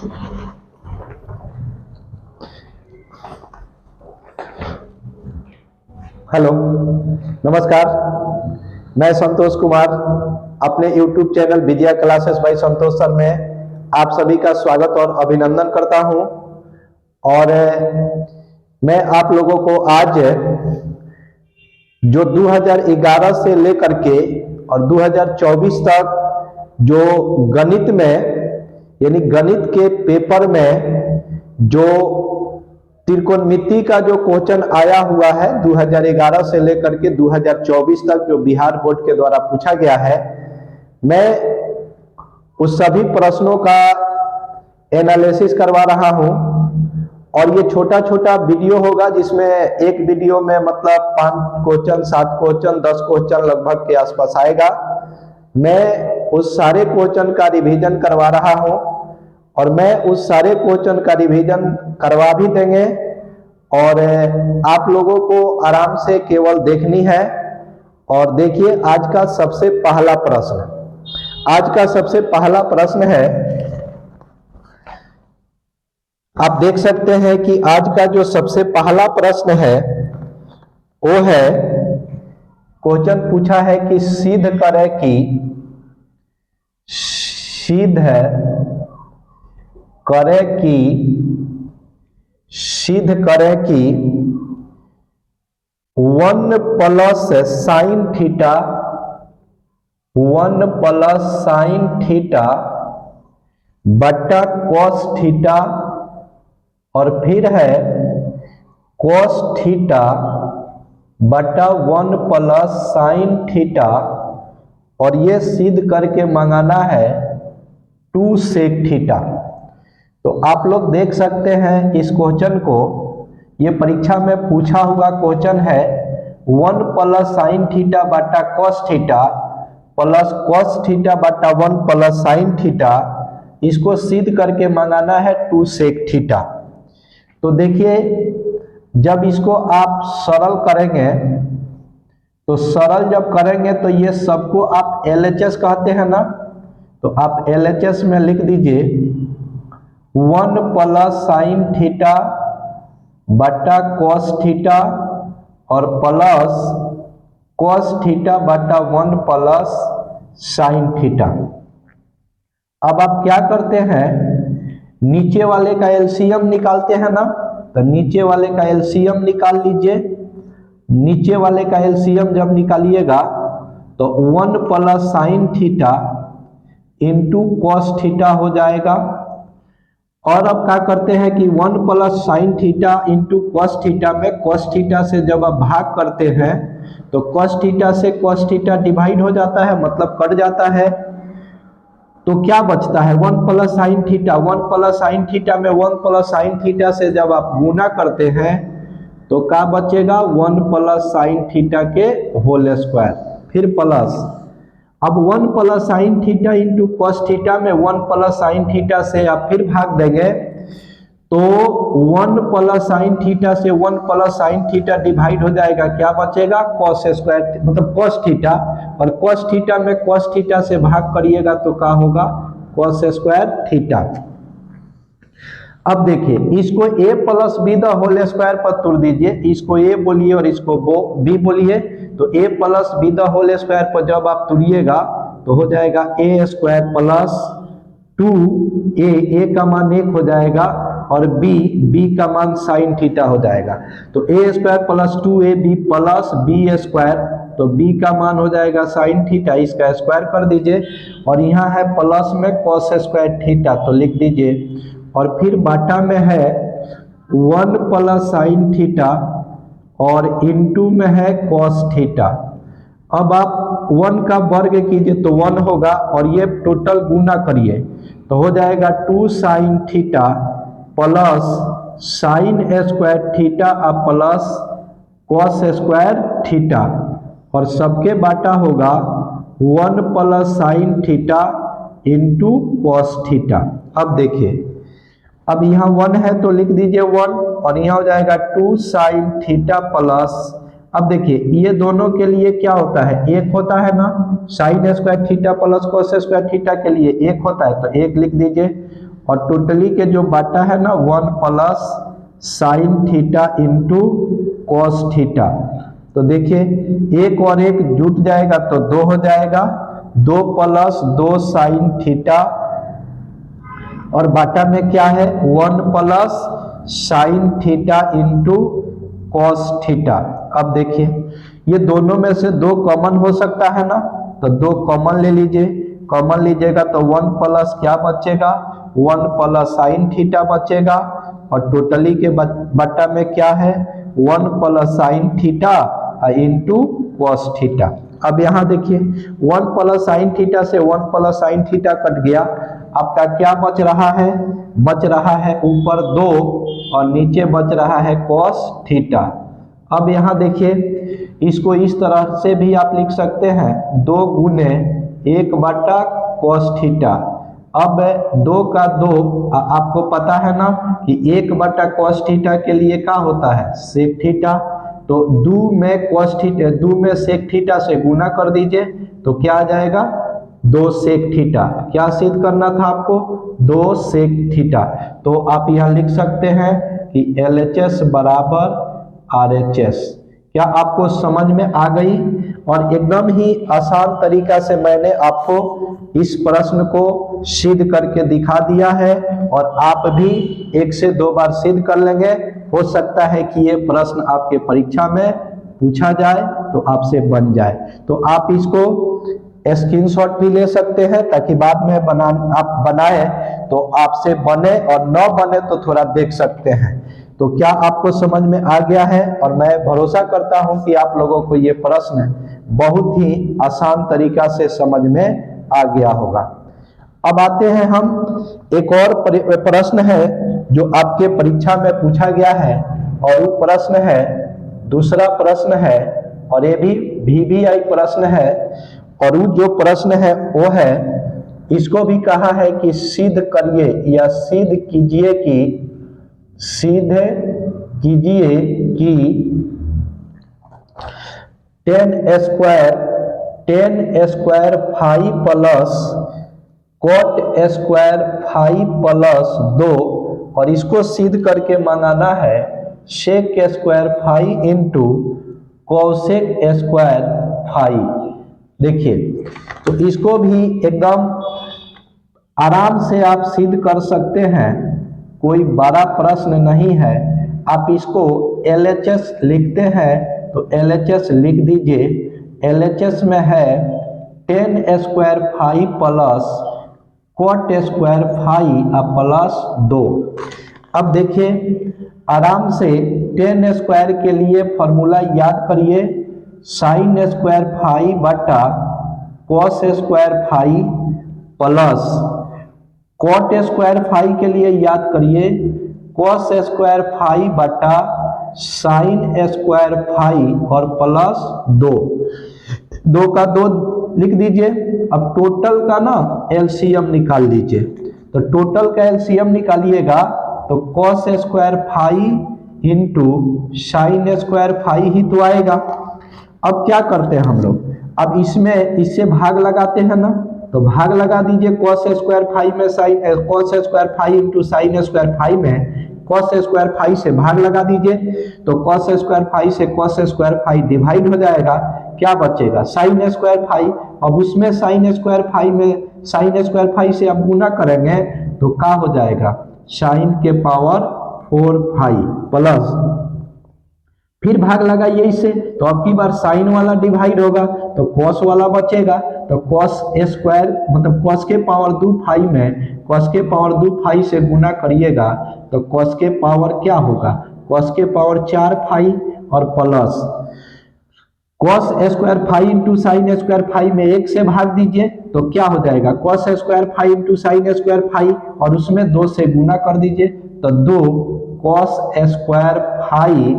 Hello, नमस्कार। मैं संतोष कुमार अपने YouTube channel Vijaya classes bye संतोष सर में आप सभी का स्वागत और अभिनंदन करता हूं। और मैं आप लोगों को आज जो 2011 से लेकर के और 2024 तक जो गणित में यानी गणित के पेपर में जो त्रिकोणमिति का जो क्वेश्चन आया हुआ है 2011 से लेकर के 2024 तक जो बिहार बोर्ड के द्वारा पूछा गया है, मैं उस सभी प्रश्नों का एनालिसिस करवा रहा हूं। और ये छोटा छोटा वीडियो होगा जिसमें एक वीडियो में मतलब 5 क्वेश्चन 7 क्वेश्चन 10 क्वेश्चन लगभग के आसपास आएगा। मैं उस सारे क्वेश्चन का रिवीजन करवा रहा हूं और मैं उस सारे क्वेश्चन का रिवीजन करवा भी देंगे और आप लोगों को आराम से केवल देखनी है। और देखिए आज का सबसे पहला प्रश्न, आज का सबसे पहला प्रश्न है, आप देख सकते हैं कि आज का जो सबसे पहला प्रश्न है वो है, क्वेश्चन पूछा है कि सिद्ध करें कि सिद्ध करें कि 1 प्लस साइन थीटा बटा कॉस थीटा और फिर है कॉस थीटा बटा 1 प्लस साइन थीटा, और ये सिद्ध करके मंगाना है 2 सेक थीटा। तो आप लोग देख सकते हैं इस क्वेश्चन को, ये परीक्षा में पूछा हुआ क्वेश्चन है 1 प्लस साइन थीटा बटा cos theta plus cos theta बटा 1 प्लस साइन थीटा, इसको सिद्ध करके मंगाना है 2 सेक थीटा। तो देखिए जब इसको आप सरल करेंगे तो सरल जब करेंगे तो ये सबको आप LHS कहते हैं ना, तो आप LHS में लिख दीजिए 1 प्लस साइन थीटा बटा कॉस थीटा और प्लस कॉस थीटा बटा 1 प्लस साइन थीटा। अब आप क्या करते हैं, नीचे वाले का एलसीएम निकालते हैं ना, तो नीचे वाले का एलसीएम निकाल लीजिए। नीचे वाले का एलसीएम जब निकालिएगा तो 1 plus sine theta into cos theta हो जाएगा। और अब क्या करते हैं कि 1 plus sine theta into cos theta में कॉस थीटा से जब आप भाग करते हैं तो कॉस थीटा से कॉस थीटा डिवाइड हो जाता है, मतलब कट जाता है। तो क्या बचता है 1 plus sine theta. 1 plus sine theta में 1 प्लस साइन थीटा से जब आप गुना करते हैं तो क्या बचेगा 1 प्लस साइन थीटा के होल स्क्वायर, फिर प्लस। अब 1 plus sine theta into cos theta में 1 प्लस साइन थीटा से आप फिर भाग देंगे तो 1 प्लस साइन थीटा से 1 प्लस साइन थीटा डिवाइड हो जाएगा, क्या बचेगा कॉस स्क्वायर मतलब कॉस थीटा, और कॉस थीटा में कॉस थीटा से भाग करिएगा तो क्या होगा कॉस स्क्वायर थीटा। अब देखिए इसको a plus B the whole square पर तोड़ दीजिए, इसको a बोलिए और इसको b बोलिए। तो a plus B the whole square पर जब आप तोड़िएगा तो हो जाएगा a स्क्वायर प्लस 2a का मान 1 हो जाएगा और b का मान साइन थीटा हो जाएगा। तो a square plus 2ab plus b square, तो b का मान हो जाएगा साइन थीटा, इसका स्क्वायर कर दीजिए। और यहाँ है प्लस में कॉस स्क्वायर थीटा, तो लिख दीजिए। और फिर बाटा में है 1 प्लस साइन थीटा और इनटू में है कॉस थीटा। अब आप 1 का वर्ग कीजिए तो 1 होगा और ये टोटल गुना करिए तो हो जाएगा 2 sine theta plus sine square theta और प्लस कॉस स्क्वायर थीटा, और सबके बाटा होगा 1 plus sine theta into cos theta. अब देखिए अब यहाँ 1 है तो लिख दीजिए 1 और यहाँ हो जाएगा 2 साइन थीटा प्लस, अब देखिए ये दोनों के लिए क्या होता है 1 होता है ना, sine square theta plus cos square theta के लिए 1 होता है तो 1 लिख दीजिए। और टोटली के जो बटा है ना 1 plus sine theta into cos theta. तो देखिए एक और एक जुट जाएगा तो 2 हो जाएगा, 2 प्लस 2 साइन थीटा और बाटा में क्या है 1 plus sine theta into cos theta. अब देखिए ये दोनों में से 2 कॉमन हो सकता है ना, तो 2 कॉमन ले लीजिए, कॉमन लीजिएगा तो 1 प्लस क्या बचेगा 1 प्लस साइन थीटा बचेगा और टोटली के बट्टा में क्या है 1 plus sine theta into cos theta. अब यहाँ देखिए 1 प्लस साइन थीटा से 1 प्लस साइन थीटा कट गया, आपका क्या बच रहा है, बच रहा है ऊपर 2 और नीचे बच रहा है कॉस थीटा। अब यहाँ देखिए इसको इस तरह से भी आप लिख सकते हैं 2 गुने 1 बटा कॉस थीटा। अब 2 का 2 आपको पता है ना कि 1 बटा कॉस थीटा के लिए क्या होता है सेक थीटा, तो 2 में कॉस थीटा 2 में सेक थीटा से गुना कर दीजिए तो क्या आ जाएगा 2 सेक थीटा। क्या सिद्ध करना था आपको 2 सेक थीटा। तो आप यह लिख सकते हैं कि LHS बराबर RHS। क्या आपको समझ में आ गई? और एकदम ही आसान तरीका से मैंने आपको इस प्रश्न को सिद्ध करके दिखा दिया है और आप भी 1 से 2 बार सिद्ध कर लेंगे। हो सकता है कि ये प्रश्न आपके परीक्षा में पूछा जाए तो आपसे बन जाए। तो आप इसको स्क्रीनशॉट भी ले सकते हैं ताकि बाद में आप बनाए तो आपसे बने और न बने तो थोड़ा देख सकते हैं। तो क्या आपको समझ में आ गया है? और मैं भरोसा करता हूं कि आप लोगों को ये प्रश्न बहुत ही आसान तरीका से समझ में आ गया होगा। अब आते हैं हम एक और प्रश्न है जो आपके परीक्षा में पूछा गया है और वो प्रश्न है दूसरा प्रश्न है और ये भी VBI प्रश्न है और वो जो प्रश्न है वो है इसको भी कहा है कि सिद्ध करिए या सिद्ध कीजिए कि 10 square phi plus cot square phi plus 2 और इसको सिद्ध करके मंगाना है sec square phi into cosec square phi. देखिए तो इसको भी एकदम आराम से आप सिद्ध कर सकते हैं, कोई बड़ा प्रश्न नहीं है। आप इसको LHS लिखते हैं तो LHS लिख दीजिए। LHS में है 10 square phi plus cot square phi plus 2। अब देखिए आराम से 10 स्क्वायर के लिए फॉर्मूला याद करिए साइन स्क्वायर फाई बटा cos square phi plus cot square phi के लिए याद करिए कॉस स्क्वायर फाई बटा साइन स्क्वायर फाई और प्लस 2 का 2 लिख दीजिए। अब टोटल का ना LCM निकाल लीजिए, तो टोटल का LCM निकालिएगा तो cos square phi into sine square phi ही तो आएगा। अब क्या करते हैं हम लोग, अब इसमें इससे भाग लगाते हैं ना, तो भाग लगा दीजिए कॉस स्क्वायर फाई में sine cos square phi into sine square phi में कॉस स्क्वायर फाई से भाग लगा दीजिए तो कॉस स्क्वायर फाई से कॉस स्क्वायर फाई डिवाइड हो जाएगा, क्या बचेगा साइन स्क्वायर फाई। अब उसमें साइन स्क्वायर फाई में साइन स्क्वायर फाई से अब गुना करेंगे तो क्या हो जाएगा साइन के पावर 4 फाई प्लस फिर भाग लगाइए इससे, तो अब की बार साइन वाला डिवाइड होगा तो कॉस वाला बचेगा, तो कॉस स्क्वायर मतलब कॉस के पावर 2 फाई में कॉस के पावर 2 फाई से गुना करिएगा तो कॉस के पावर क्या होगा कॉस के पावर 4 फाई और plus cos square phi into sine square phi में 1 से भाग दीजिए तो क्या हो जाएगा cos square phi into sine square phi और उसमें 2 से गुना कर दीजिए तो 2 cos square phi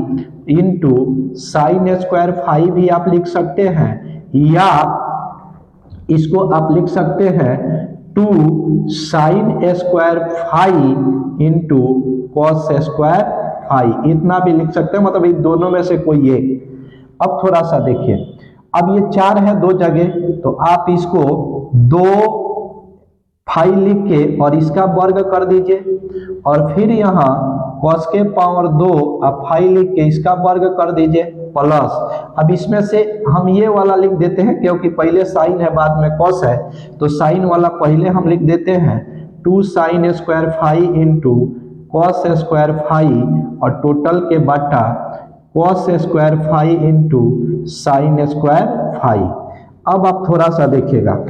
into sine square phi भी आप लिख सकते हैं या इसको आप लिख सकते हैं 2 sine square phi into cos square phi, इतना भी लिख सकते हैं, मतलब इन दोनों में से कोई एक। अब थोड़ा सा देखिए, अब ये 4 है 2 जगह तो आप इसको 2 फाइव लिख के और इसका वर्ग कर दीजिए, और फिर यहाँ cos के पावर 2 अब 5 लिख के इसका वर्ग कर दीजिए प्लस, अब इसमें से हम ये वाला लिख देते हैं क्योंकि पहले साइन है बाद में cos है, तो साइन वाला पहले हम लिख देते हैं 2 sin square 5 into cos square 5 और टोटल के बटा cos square 5 into sine square 5। अब आप थोड़ा सा देखिएगा,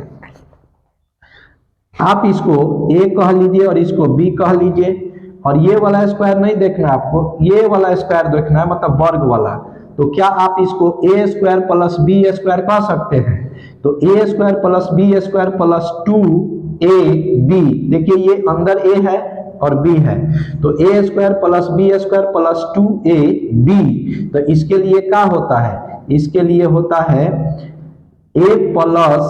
आप इसको a कह लीजिए और इसको b कह लीजिए, और ये वाला स्क्वायर नहीं देखना आपको, ये वाला स्क्वायर देखना है, मतलब वर्ग वाला। तो क्या आप इसको a square plus b square कह सकते हैं? तो a square plus b square plus 2ab, देखिए ये अंदर a है और b है, तो a square plus b square plus 2ab, तो इसके लिए क्या होता है? इसके लिए होता है a प्लस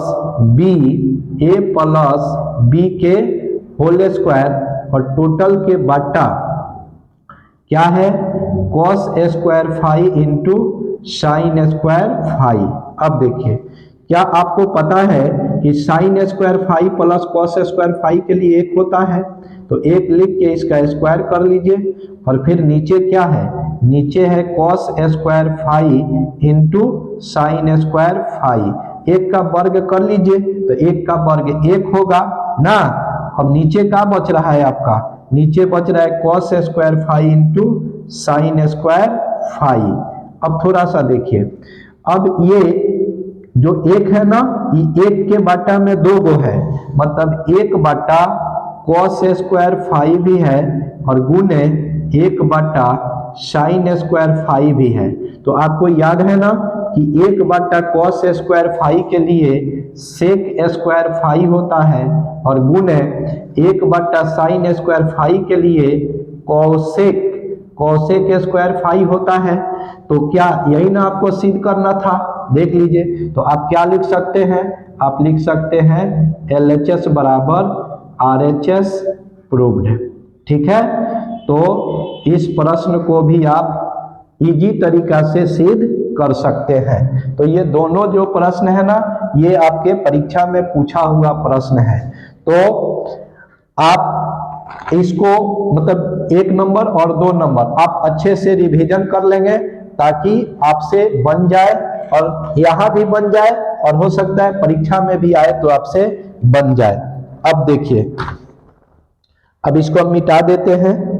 b के होल स्क्वायर और टोटल के बटा क्या है cos square 5 into sine square 5। अब देखिए, क्या आपको पता है कि sine square 5 plus cos square 5 के लिए 1 होता है? तो 1 लिख के इसका स्क्वायर कर लीजिए, और फिर नीचे क्या है? नीचे है cos square 5 into sine square 5। 1 का वर्ग कर लीजिए, तो 1 का वर्ग 1 होगा ना। अब नीचे क्या बच रहा है आपका? नीचे बच रहा है cos square 5 into sine square 5। अब थोड़ा सा देखिए, अब ये जो 1 है ना, ये 1 के बटा में 2 गो है, मतलब 1 बटा cos स्क्वायर 5 भी है और गुने 1 बटा साइन स्क्वायर 5 भी है। तो आपको याद है ना कि 1 बटा cos स्क्वायर 5 के लिए सेक स्क्वायर 5 होता है और गुने 1 बटा साइन स्क्वायर 5 के लिए कोसेक स्क्वायर 5 होता है। तो क्या यही ना आपको सिद्ध करना था? देख लीजिए, तो आप क्या लिख सकते हैं? आप लिख सकते हैं LHS बराबर RHS प्रूव्ड। ठीक है, तो इस प्रश्न को भी आप इजी तरीका से सिद्ध कर सकते हैं। तो ये दोनों जो प्रश्न है ना, ये आपके परीक्षा में पूछा हुआ प्रश्न है। तो आप इसको मतलब 1 नंबर और 2 नंबर आप अच्छे से रिवीजन कर लेंगे ताकि आपसे बन जाए, और यहाँ भी बन जाए, और हो सकता है परीक्षा में भी आए तो आपसे बन जाए। अब देखिए, अब इसको हम मिटा देते हैं।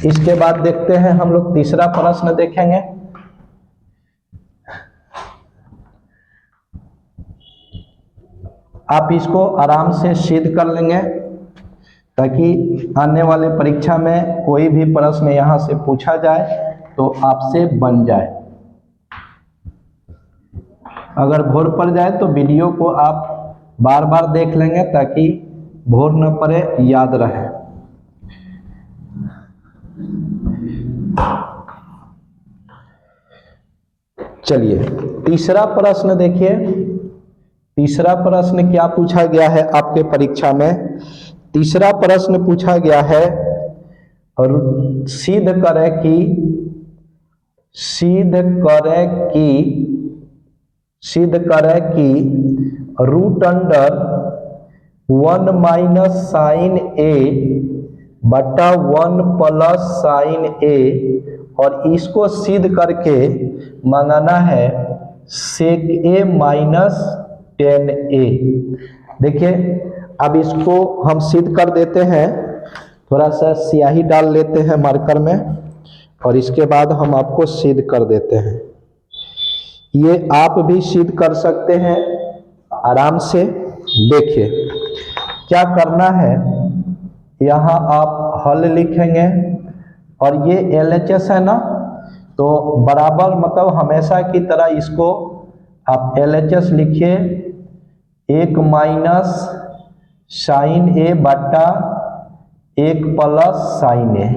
इसके बाद देखते हैं हम लोग तीसरा प्रश्न देखेंगे। आप इसको आराम से सिद्ध कर लेंगे ताकि आने वाले परीक्षा में कोई भी प्रश्न यहाँ से पूछा जाए तो आपसे बन जाए। अगर भोर पड़ जाए तो वीडियो को आप बार बार देख लेंगे ताकि भोर न पड़े, याद रहे। चलिए तीसरा प्रश्न देखिए। तीसरा प्रश्न क्या पूछा गया है आपके परीक्षा में? तीसरा प्रश्न पूछा गया है और सिद्ध करे कि रूट अंडर 1 माइनस साइन ए बटा 1 प्लस साइन ए, और इसको सिद्ध करके मंगाना है सेक ए माइनस 10a। देखिए, अब इसको हम सिद्ध कर देते हैं। थोड़ा सा स्याही डाल लेते हैं मार्कर में, और इसके बाद हम आपको सिद्ध कर देते हैं। ये आप भी सिद्ध कर सकते हैं आराम से। देखिए क्या करना है, यहाँ आप हल लिखेंगे और ये LHS है ना, तो बराबर मतलब हमेशा की तरह इसको आप LHS लिखिए 1 माइनस साइन ए बटा 1 प्लस साइन ए।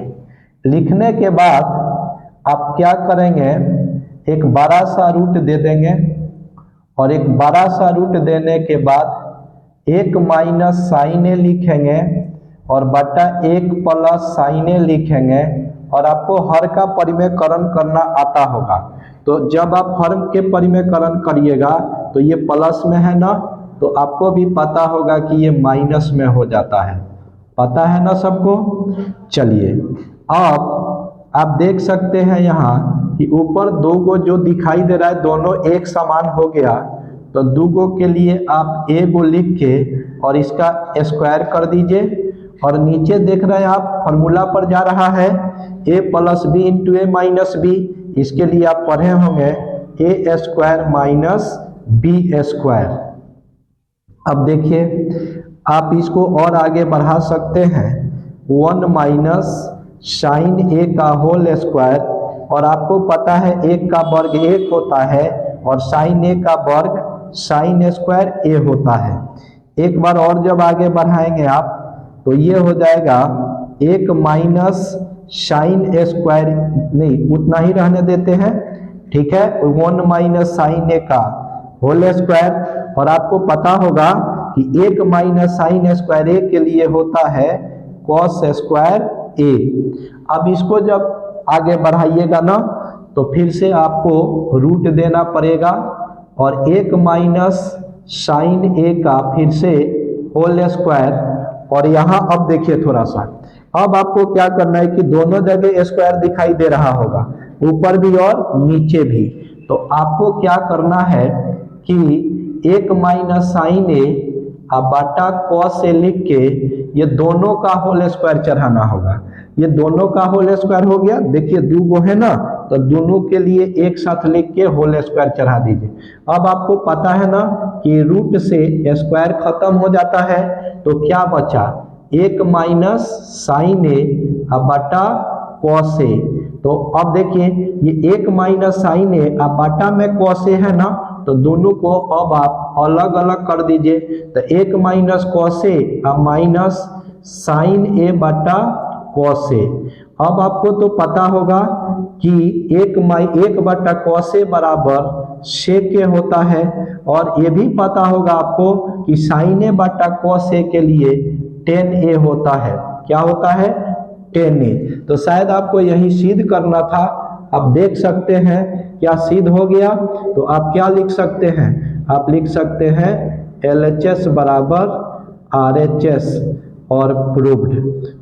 लिखने के बाद आप क्या करेंगे, एक बड़ा सा रूट दे देंगे, और एक बड़ा सा रूट देने के बाद 1 माइनस साइन ए लिखेंगे और बटा 1 प्लस साइन ए लिखेंगे, और आपको हर का परिमेयकरण करना आता होगा। तो जब आप हर के परिमेयकरण करिएगा तो ये प्लस में है ना, तो आपको भी पता होगा कि ये माइनस में हो जाता है, पता है ना सबको। चलिए अब आप देख सकते हैं यहाँ कि ऊपर दो गो जो दिखाई दे रहा है दोनों एक समान हो गया, तो दो गो के लिए आप ए को लिख के और इसका स्क्वायर कर दीजिए, और नीचे देख रहे हैं आप फॉर्मूला पर जा रहा है ए प्लस बी इंटू ए माइनस बी, इसके लिए आप पढ़े होंगे ए स्क्वायर माइनस बी स्क्वायर। अब देखिए आप इसको और आगे बढ़ा सकते हैं, 1 माइनस साइन ए का होल स्क्वायर, और आपको पता है एक का वर्ग एक होता है और साइन ए का वर्ग साइन स्क्वायर ए होता है। एक बार और जब आगे बढ़ाएंगे आप तो ये हो जाएगा 1 माइनस साइन स्क्वायर, नहीं उतना ही रहने देते हैं, ठीक है, 1 माइनस साइन ए का होल स्क्वायर, और आपको पता होगा कि 1 माइनस साइन स्क्वायर ए के लिए होता है कॉस स्क्वायर ए। अब इसको जब आगे बढ़ाइएगा ना तो फिर से आपको रूट देना पड़ेगा, और 1 माइनस साइन ए का फिर से होल स्क्वायर, और यहाँ अब देखिए थोड़ा सा, अब आपको क्या करना है कि दोनों जगह स्क्वायर दिखाई दे रहा होगा, ऊपर भी और नीचे भी, तो आपको क्या करना है कि 1 माइनस साइन ए बटा कॉस ए लिख के ये दोनों का होल स्क्वायर चढ़ाना होगा। ये दोनों का होल स्क्वायर हो गया, देखिए दो गो है ना, तो दोनों के लिए एक साथ लिख के होल स्क्वायर चढ़ा दीजिए। अब आपको पता है ना कि रूट से स्क्वायर खत्म हो जाता है, तो क्या बचा 1 माइनस साइन ए बटा कॉस ए। तो अब देखिए ये 1 माइनस साइन ए बटा में कॉस ए है ना, तो दोनों को अब आप अलग अलग कर दीजिए, तो 1 minus cos A minus sign ए बटा कॉस ए। अब आपको तो पता होगा कि 1 बटा कॉस ए बराबर सेक ए होता है, और ये भी पता होगा आपको कि साइन ए बटा कॉस ए के लिए टेन ए होता है। क्या होता है? टेन ए। तो शायद आपको यही सिद्ध करना था। आप देख सकते हैं क्या सिद्ध हो गया। तो आप क्या लिख सकते हैं? आप लिख सकते हैं LHS बराबर RHS और प्रूव्ड।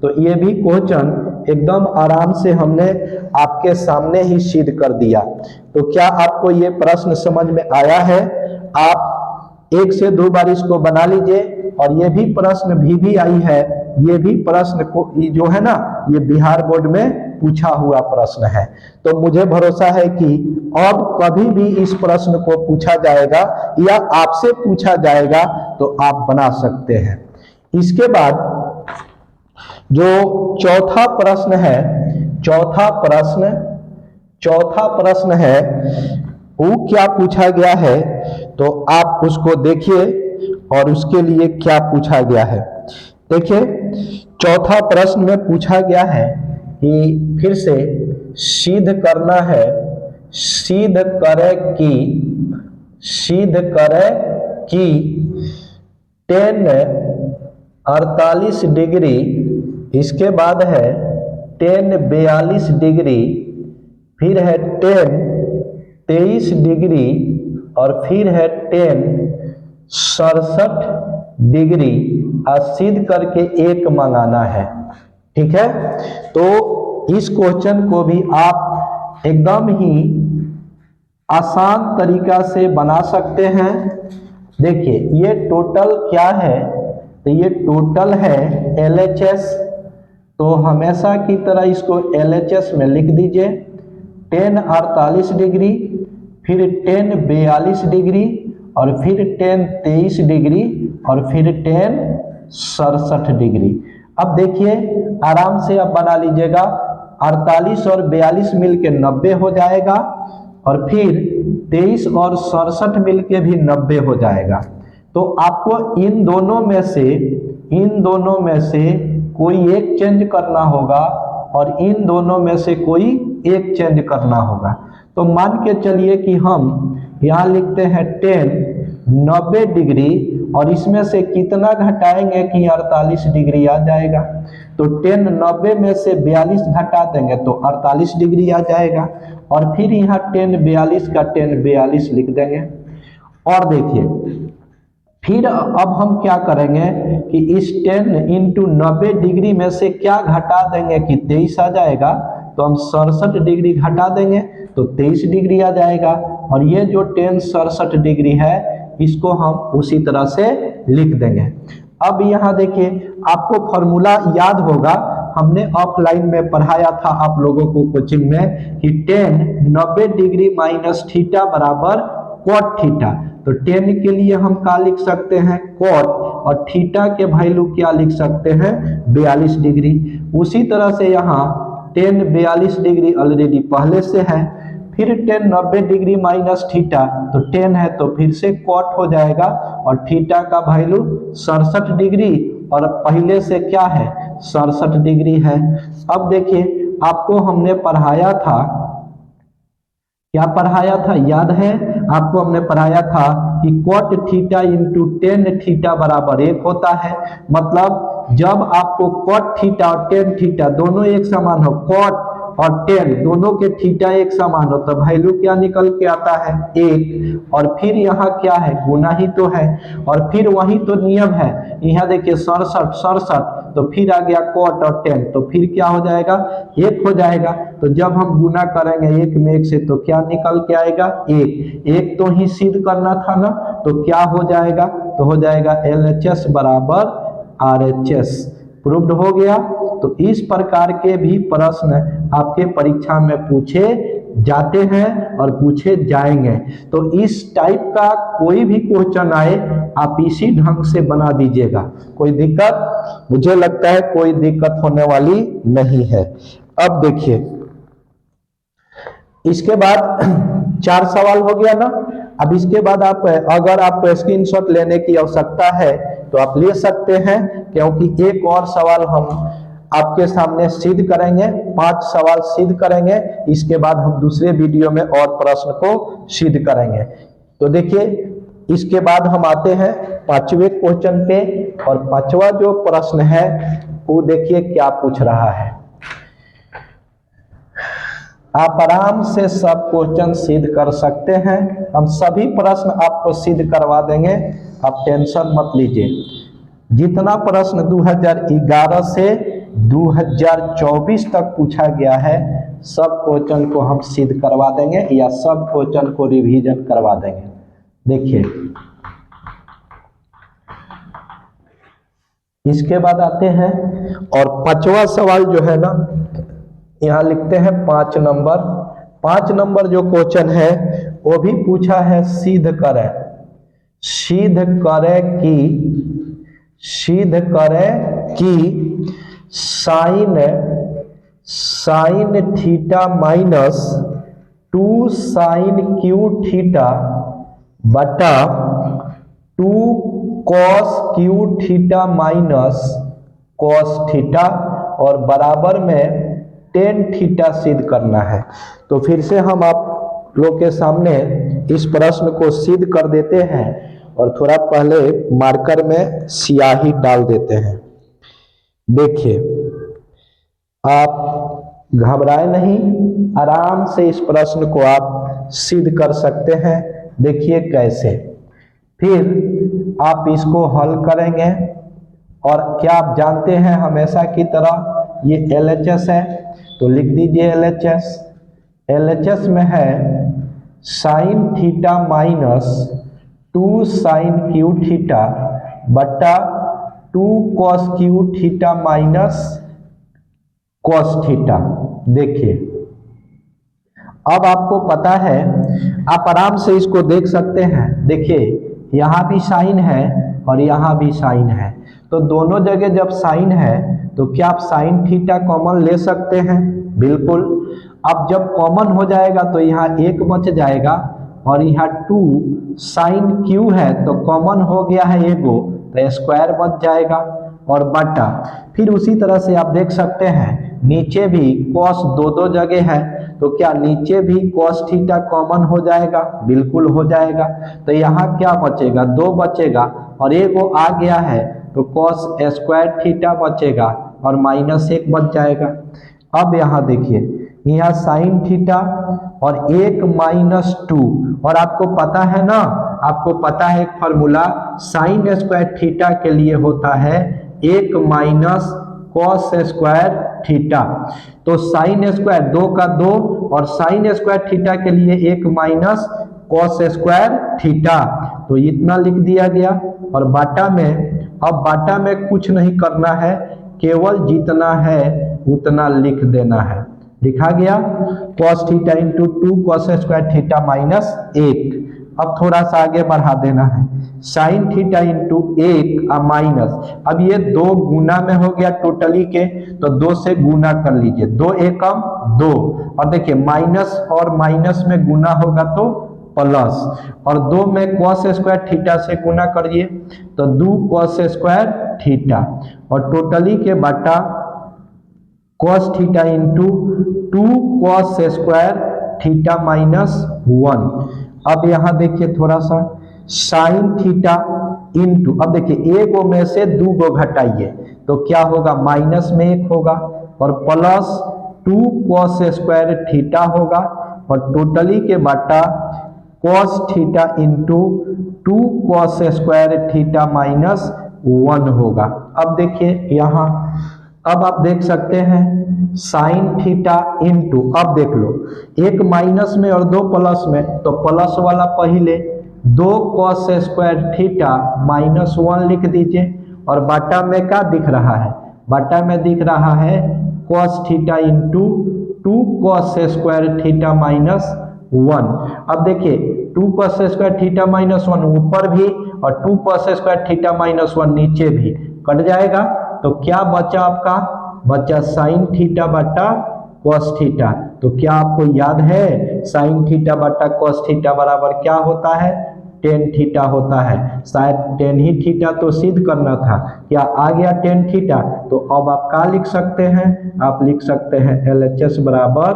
तो ये भी क्वेश्चन एकदम आराम से हमने आपके सामने ही सिद्ध कर दिया। तो क्या आपको ये प्रश्न समझ में आया है? आप 1 से 2 बार इसको बना लीजिए। और ये भी प्रश्न भी आई है, ये भी प्रश्न को जो है ना, ये बिहार बोर्ड में पूछा हुआ प्रश्न है। तो मुझे भरोसा है कि अब कभी भी इस प्रश्न को पूछा जाएगा या आपसे पूछा जाएगा तो आप बना सकते हैं। इसके बाद जो चौथा प्रश्न है वो क्या पूछा गया है, तो आप उसको देखिए और उसके लिए क्या पूछा गया है। देखिए चौथा प्रश्न में पूछा गया है कि फिर से सिद्ध करना है, सिद्ध करे कि tan 48 डिग्री, इसके बाद है tan 42 डिग्री, फिर है tan 23 डिग्री और फिर है tan 67 डिग्री सिद्ध करके एक मंगाना है। ठीक है, तो इस क्वेश्चन को भी आप एकदम ही आसान तरीका से बना सकते हैं। देखिए ये टोटल क्या है, तो ये टोटल है LHS। तो हमेशा की तरह इसको LHS में लिख दीजिए। tan 48 डिग्री, फिर tan 42 डिग्री और फिर tan 23 डिग्री और फिर tan 67 डिग्री। अब देखिए आराम से आप बना लीजिएगा। 48 और 42 मिलके 90 हो जाएगा और फिर 23 और 67 मिलके भी 90 हो जाएगा। तो आपको इन दोनों में से कोई एक चेंज करना होगा और इन दोनों में से कोई एक चेंज करना होगा। तो मान के चलिए कि हम यहाँ लिखते हैं tan 90 डिग्री और इसमें से कितना घटाएंगे कि 48 डिग्री आ जाएगा। तो tan 90 में से 42 घटा देंगे तो 48 डिग्री आ जाएगा और फिर यहाँ tan 42 का tan 42 लिख देंगे। और देखिए फिर अब हम क्या करेंगे कि इस 10 इंटू 90 डिग्री में से क्या घटा देंगे कि 23 आ जाएगा, तो हम 67 डिग्री घटा देंगे तो 23 डिग्री आ जाएगा। और ये जो 10 67 डिग्री है इसको हम उसी तरह से लिख देंगे। अब यहाँ देखिए आपको फॉर्मूला याद होगा, हमने ऑफलाइन में पढ़ाया था आप लोगों को कोचिंग में कि 10 90 डिग्री माइनस थीटा बराबर कॉट थीटा। तो 10 के लिए हम क्या लिख सकते हैं कॉट, और थीटा के वैल्यू क्या लिख सकते हैं 42 डिग्री। उसी तरह से यहाँ 10 42 डिग्री ऑलरेडी पहले से है, फिर 10 90 डिग्री माइनस थीटा, तो 10 है तो फिर से कॉट हो जाएगा और थीटा का वैल्यू 67 डिग्री और पहले से क्या है 67 डिग्री है। अब देखिए आपको हमने पढ़ाया था, क्या पढ़ाया था याद है आपको, हमने पढ़ाया था कि कॉट थीटा इंटू 10 थीटा बराबर 1 होता है। मतलब जब आपको कॉट थीटा और 10 थीटा दोनों एक समान हो, कॉट और 10 दोनों के थीटा एक समान हो, तो वैल्यू क्या निकल के आता है 1। और फिर यहाँ क्या है गुना ही तो है, और फिर वही तो नियम है, यहाँ देखिए 67 तो फिर आ गया कॉट और 10, तो फिर क्या हो जाएगा 1 हो जाएगा। तो जब हम गुना करेंगे 1 में 1 से तो क्या निकल के आएगा 1 तो ही सिद्ध करना था ना, तो क्या हो जाएगा, तो हो जाएगा LHS बराबर RHS, प्रूव्ड हो गया। तो इस प्रकार के भी प्रश्न आपके परीक्षा में पूछे जाते हैं और पूछे जाएंगे। तो इस टाइप का कोई भी क्वेश्चन आए आप इसी ढंग से बना दीजिएगा, कोई दिक्कत, मुझे लगता है कोई दिक्कत होने वाली नहीं है। अब देखिए इसके बाद 4 सवाल हो गया ना। अब इसके बाद आप अगर आपको स्क्रीनशॉट लेने की आवश्यकता है तो आप ले सकते हैं, क्योंकि एक और सवाल हम आपके सामने सिद्ध करेंगे, 5 सवाल सिद्ध करेंगे, इसके बाद हम दूसरे वीडियो में और प्रश्न को सिद्ध करेंगे। तो देखिए इसके बाद हम आते हैं 5वें क्वेश्चन पे, और 5वां जो प्रश्न है वो देखिए क्या पूछ रहा है। आप आराम से सब क्वेश्चन सिद्ध कर सकते हैं, हम सभी प्रश्न आपको सिद्ध करवा देंगे, आप टेंशन मत लीजिए। जितना प्रश्न 2011 से 2024 तक पूछा गया है सब क्वेश्चन को हम सिद्ध करवा देंगे या सब क्वेश्चन को रिवीजन करवा देंगे। देखिए इसके बाद आते हैं, और 5वां सवाल जो है ना यहाँ लिखते हैं 5 नंबर। 5 नंबर जो क्वेश्चन है वो भी पूछा है सिद्ध करें, सिद्ध करें कि sine theta minus 2 sine cube theta बटा 2 cos cube theta minus cos theta और बराबर में टेन थीटा सिद्ध करना है। तो फिर से हम आप लोग के सामने इस प्रश्न को सिद्ध कर देते हैं, और थोड़ा पहले मार्कर में स्याही डाल देते हैं। देखिए आप घबराए नहीं, आराम से इस प्रश्न को आप सिद्ध कर सकते हैं। देखिए कैसे, फिर आप इसको हल करेंगे, और क्या आप जानते हैं हमेशा की तरह ये LHS है, तो लिख दीजिए LHS। LHS में है sine theta minus 2 sine cube theta बटा 2 cos cube theta minus cos theta. देखिए अब आपको पता है, आप आराम से इसको देख सकते हैं। देखिए यहाँ भी साइन है और यहाँ भी साइन है, तो दोनों जगह जब साइन है तो क्या आप साइन थीटा कॉमन ले सकते हैं, बिल्कुल। अब जब कॉमन हो जाएगा तो यहाँ 1 बच जाएगा, और यहाँ 2 साइन क्यू है तो कॉमन हो गया है एगो, तो स्क्वायर बच जाएगा और बटा। फिर उसी तरह से आप देख सकते हैं नीचे भी कॉस दो जगह है, तो क्या नीचे भी कॉस थीटा कॉमन हो जाएगा, बिल्कुल हो जाएगा। तो यहाँ क्या बचेगा 2 बचेगा, और एगो आ गया है तो कॉस स्क्वायर थीटा बचेगा और माइनस 1 बच जाएगा। अब यहाँ देखिए यहाँ साइन थीटा और 1 माइनस 2, और आपको पता है ना आपको पता है एक फॉर्मूला साइन स्क्वायर थीटा के लिए होता है 1 माइनस कॉस स्क्वायर थीटा। तो साइन स्क्वायर 2 का 2 और साइन स्क्वायर थीटा के लिए 1 माइनस कॉस स्क्वायर थीटा, तो इतना लिख दिया गया। और बाटा में, अब बाटा में कुछ नहीं करना है, केवल जितना है उतना लिख देना है। लिखा गया cos theta into 2 cos square theta minus 1। अब थोड़ा सा आगे बढ़ा देना है, साइन थीटा इंटू 1 माइनस, अब ये 2 गुना में हो गया टोटली के, तो 2 से गुना कर लीजिए, 2 एकम 2, और देखिए माइनस और माइनस में गुना होगा तो प्लस, और 2 में cos स्क्वायर थीटा से गुना करिए तो 2 cos स्क्वायर थीटा, और टोटली के बाटा cos theta into 2 cos square theta minus 1। अब यहां देखिए थोड़ा सा साइन थीटा इंटू, अब देखिए 1 में से 2 को घटाइए तो क्या होगा, माइनस में 1 होगा, और प्लस 2 cos स्क्वायर थीटा होगा, और टोटली के बाटा cos theta into 2 cos square theta minus 1 होगा। अब देखिए यहाँ, अब आप देख सकते हैं साइन थीटा इंटू, अब देख लो 1 माइनस में और 2 प्लस में, तो प्लस वाला पहले 2 cos स्क्वायर थीटा माइनस 1 लिख दीजिए, और बाटा में क्या दिख रहा है, बाटा में दिख रहा है cos theta into 2 cos square theta minus 1। अब देखिए 2 cos स्क्वायर थीटा माइनस 1 ऊपर भी और 2 cos स्क्वायर थीटा माइनस 1 नीचे भी कट जाएगा, तो क्या बचा आपका, बचा साइन थीटा बटा cos थीटा। तो क्या आपको याद है साइन थीटा बटा cos थीटा बराबर क्या होता है, tan थीटा होता है। शायद tan ही थीटा तो सिद्ध करना था, क्या आ गया tan थीटा, तो अब आप क्या लिख सकते हैं, आप लिख सकते हैं LHS बराबर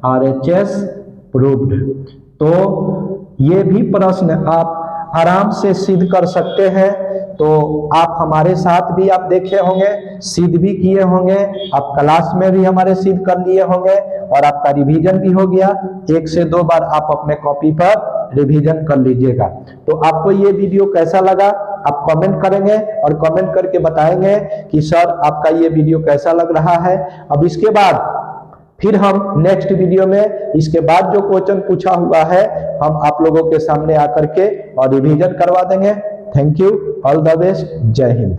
RHS प्रूव्ड। तो ये भी प्रश्न आप आराम से सिद्ध कर सकते हैं। तो आप हमारे साथ भी आप देखे होंगे, सिद्ध भी किए होंगे, आप क्लास में भी हमारे सिद्ध कर लिए होंगे, और आपका रिवीजन भी हो गया। 1 से 2 बार आप अपने कॉपी पर रिवीजन कर लीजिएगा। तो आपको ये वीडियो कैसा लगा आप कमेंट करेंगे, और कमेंट करके बताएंगे कि सर आपका ये वीडियो कैसा लग रहा है। अब इसके बाद फिर हम नेक्स्ट वीडियो में इसके बाद जो क्वेश्चन पूछा हुआ है हम आप लोगों के सामने आकर के और रिवीजन करवा देंगे। Thank you, all the best, जय हिंद।